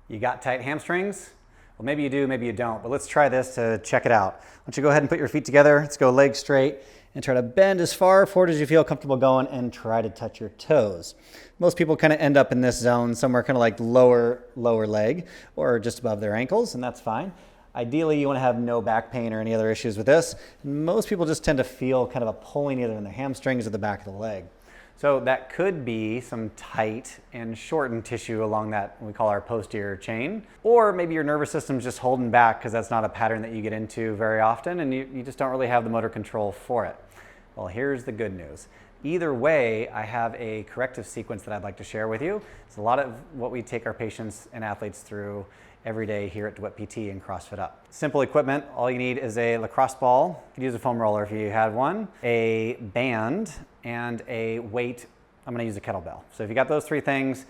You got tight hamstrings? Well, maybe you do, maybe you don't, but let's try this to check it out. Why don't you go ahead and put your feet together. Let's go legs straight and try to bend as far forward as you feel comfortable going and try to touch your toes. Most people kind of end up in this zone somewhere kind of like lower leg or just above their ankles, and that's fine. Ideally, you want to have no back pain or any other issues with this. Most people just tend to feel kind of a pulling either in the hamstrings or the back of the leg. So that could be some tight and shortened tissue along that we call our posterior chain. Or maybe your nervous system's just holding back because that's not a pattern that you get into very often and you just don't really have the motor control for it. Well, here's the good news. Either way, I have a corrective sequence that I'd like to share with you. It's a lot of what we take our patients and athletes through every day here at DeWitt PT and CrossFit Up. Simple equipment, all you need is a lacrosse ball. You could use a foam roller if you had one, a band, and a weight. I'm gonna use a kettlebell. So if you got those three things,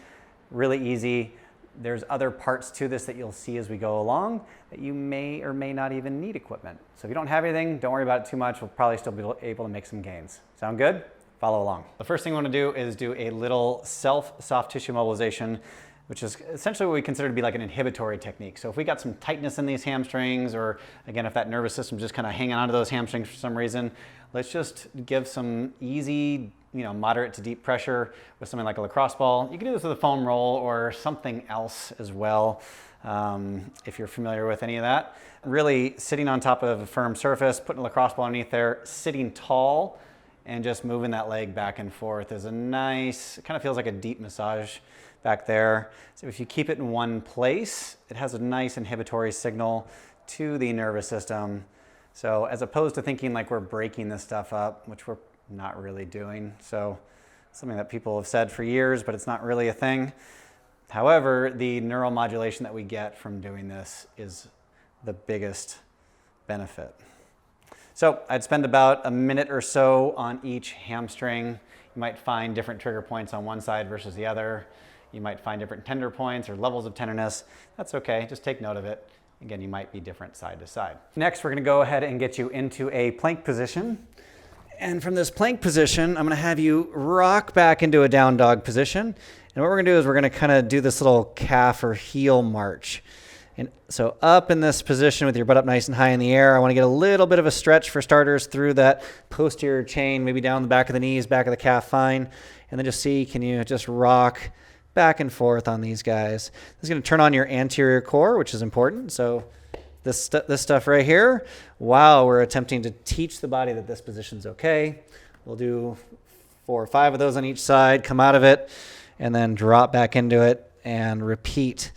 really easy. There's other parts to this that you'll see as we go along that you may or may not even need equipment. So if you don't have anything, don't worry about it too much. We'll probably still be able to make some gains. Sound good? Follow along. The first thing we wanna do is do a little self-soft tissue mobilization, which is essentially what we consider to be like an inhibitory technique. So if we got some tightness in these hamstrings, or again, if that nervous system just kind of hanging onto those hamstrings for some reason, let's just give some easy, moderate to deep pressure with something like a lacrosse ball. You can do this with a foam roll or something else as well, if you're familiar with any of that. Really sitting on top of a firm surface, putting a lacrosse ball underneath there, sitting tall, and just moving that leg back and forth is a nice, it kind of feels like a deep massage back there. So if you keep it in one place, it has a nice inhibitory signal to the nervous system. So as opposed to thinking like we're breaking this stuff up, which we're not really doing. So something that people have said for years, but it's not really a thing. However, the neural modulation that we get from doing this is the biggest benefit. So I'd spend about a minute or so on each hamstring. You might find different trigger points on one side versus the other. You might find different tender points or levels of tenderness. That's okay, just take note of it. Again, you might be different side to side. Next, we're gonna go ahead and get you into a plank position. And from this plank position, I'm gonna have you rock back into a down dog position. And what we're gonna do is we're gonna kind of do this little calf or heel march. And so up in this position with your butt up nice and high in the air, I wanna get a little bit of a stretch for starters through that posterior chain, maybe down the back of the knees, back of the calf, fine. And then just see, can you just rock back and forth on these guys. This is going to turn on your anterior core, which is important. So this stuff right here, while we're attempting to teach the body that this position's okay, we'll do 4 or 5 of those on each side, come out of it, and then drop back into it and repeat.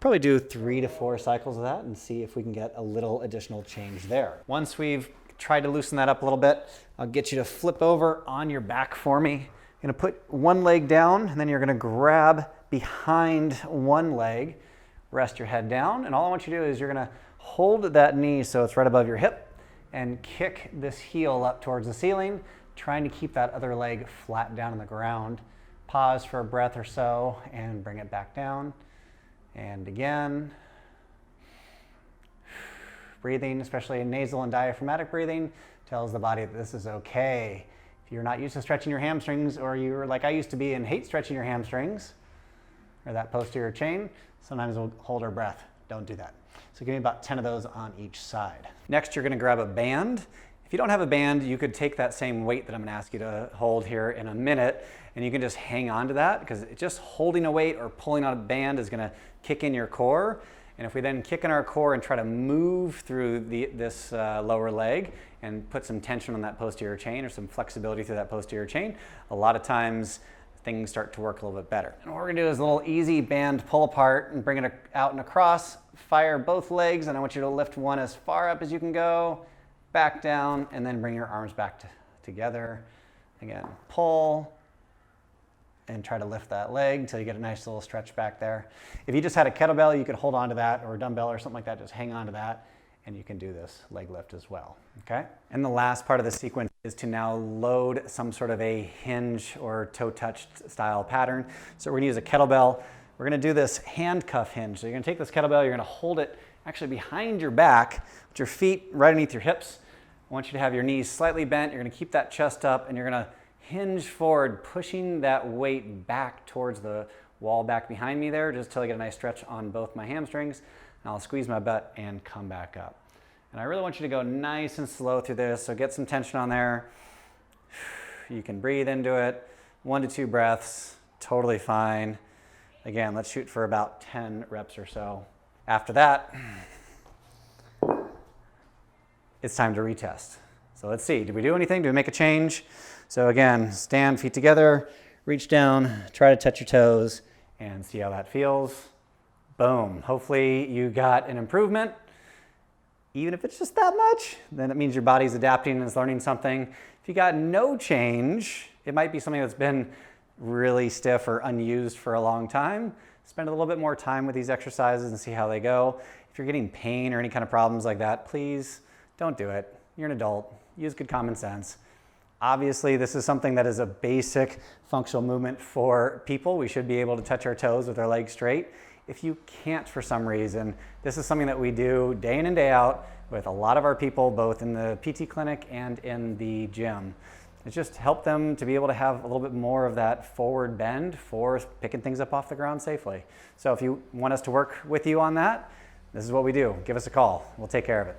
Probably do 3 to 4 cycles of that and see if we can get a little additional change there. Once we've tried to loosen that up a little bit, I'll get you to flip over on your back for me. You're gonna put one leg down, and then you're gonna grab behind one leg, rest your head down, and all I want you to do is you're gonna hold that knee so it's right above your hip, and kick this heel up towards the ceiling, trying to keep that other leg flat down on the ground. Pause for a breath or so, and bring it back down. And again, breathing, especially nasal and diaphragmatic breathing, tells the body that this is okay. If you're not used to stretching your hamstrings, or you're like I used to be and hate stretching your hamstrings, or that posterior chain, sometimes we'll hold our breath. Don't do that. So give me about 10 of those on each side. Next, you're gonna grab a band. If you don't have a band, you could take that same weight that I'm gonna ask you to hold here in a minute, and you can just hang on to that, because just holding a weight or pulling on a band is gonna kick in your core. And if we then kick in our core and try to move through this lower leg and put some tension on that posterior chain or some flexibility through that posterior chain, a lot of times things start to work a little bit better. And what we're gonna do is a little easy band pull apart and bring it out and across, fire both legs, and I want you to lift one as far up as you can go, back down, and then bring your arms back together. Again, pull, and try to lift that leg until you get a nice little stretch back there. If you just had a kettlebell, you could hold on to that, or a dumbbell or something like that, just hang on to that, and you can do this leg lift as well, okay? And the last part of the sequence is to now load some sort of a hinge or toe touch style pattern. So we're gonna use a kettlebell. We're gonna do this handcuff hinge. So you're gonna take this kettlebell, you're gonna hold it actually behind your back with your feet right underneath your hips. I want you to have your knees slightly bent. You're gonna keep that chest up, and you're gonna hinge forward, pushing that weight back towards the wall back behind me there just till I get a nice stretch on both my hamstrings. And I'll squeeze my butt and come back up. And I really want you to go nice and slow through this, so get some tension on there. You can breathe into it. 1 to 2 breaths, totally fine. Again, let's shoot for about 10 reps or so. After that, it's time to retest. So let's see, did we do anything? Did we make a change? So again, stand, feet together, reach down, try to touch your toes, and see how that feels. Boom. Hopefully you got an improvement. Even if it's just that much, then it means your body's adapting and is learning something. If you got no change, it might be something that's been really stiff or unused for a long time. Spend a little bit more time with these exercises and see how they go. If you're getting pain or any kind of problems like that, please don't do it. You're an adult. Use good common sense. Obviously, this is something that is a basic functional movement for people. We should be able to touch our toes with our legs straight. If you can't for some reason, this is something that we do day in and day out with a lot of our people, both in the PT clinic and in the gym. It's just help them to be able to have a little bit more of that forward bend for picking things up off the ground safely. So if you want us to work with you on that, this is what we do. Give us a call. We'll take care of it.